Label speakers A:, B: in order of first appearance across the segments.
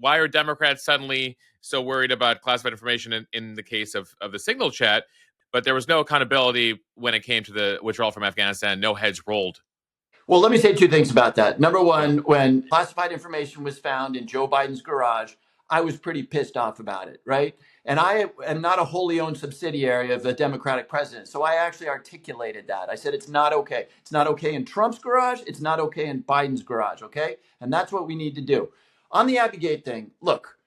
A: Why are Democrats suddenly so worried about classified information in the case of the Signal chat? But there was no accountability when it came to the withdrawal from Afghanistan. No heads rolled.
B: Well, let me say two things about that. Number one, when classified information was found in Joe Biden's garage, I was pretty pissed off about it, right? And I am not a wholly owned subsidiary of the Democratic president. So I actually articulated that. I said, it's not okay. It's not okay in Trump's garage. It's not okay in Biden's garage, okay? And that's what we need to do. On the Abbey Gate thing, look,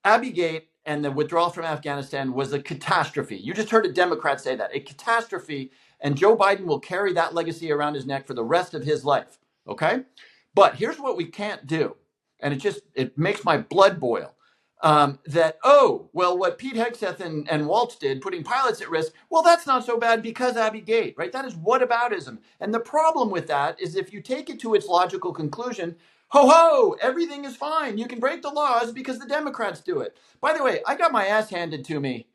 B: Abbey Gate and the withdrawal from Afghanistan was a catastrophe. You just heard a Democrat say that, a catastrophe. And Joe Biden will carry that legacy around his neck for the rest of his life, okay? But here's what we can't do. And it makes my blood boil. What Pete Hegseth and Waltz did, putting pilots at risk, well, that's not so bad because Abbey Gate, right? That is whataboutism. And the problem with that is if you take it to its logical conclusion, ho, everything is fine. You can break the laws because the Democrats do it. By the way, I got my ass handed to me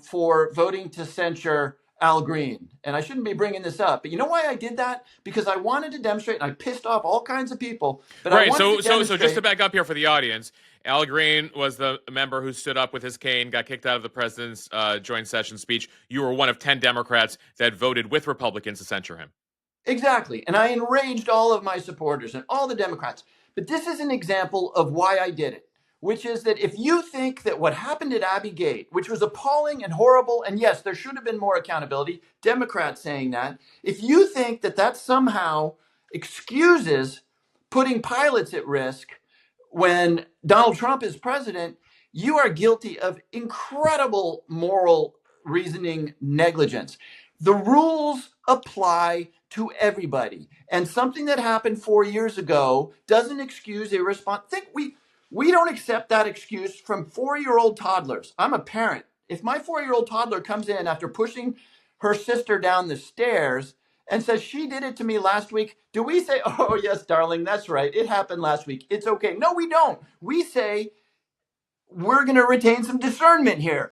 B: for voting to censure Al Green. And I shouldn't be bringing this up, but you know why I did that? Because I wanted to demonstrate, and I pissed off all kinds of people. But
A: right. So just to back up here for the audience, Al Green was the member who stood up with his cane, got kicked out of the president's joint session speech. You were one of 10 Democrats that voted with Republicans to censure him.
B: Exactly. And I enraged all of my supporters and all the Democrats. But this is an example of why I did it, which is that if you think that what happened at Abbey Gate, which was appalling and horrible, and yes, there should have been more accountability, Democrats saying that, if you think that that somehow excuses putting pilots at risk when Donald Trump is president, you are guilty of incredible moral reasoning negligence. The rules apply to everybody. And something that happened 4 years ago doesn't excuse irresponsibility. We don't accept that excuse from 4-year-old toddlers. I'm a parent. If my 4-year-old toddler comes in after pushing her sister down the stairs and says, she did it to me last week, do we say, oh, yes, darling, that's right. It happened last week. It's okay. No, we don't. We say, we're going to retain some discernment here.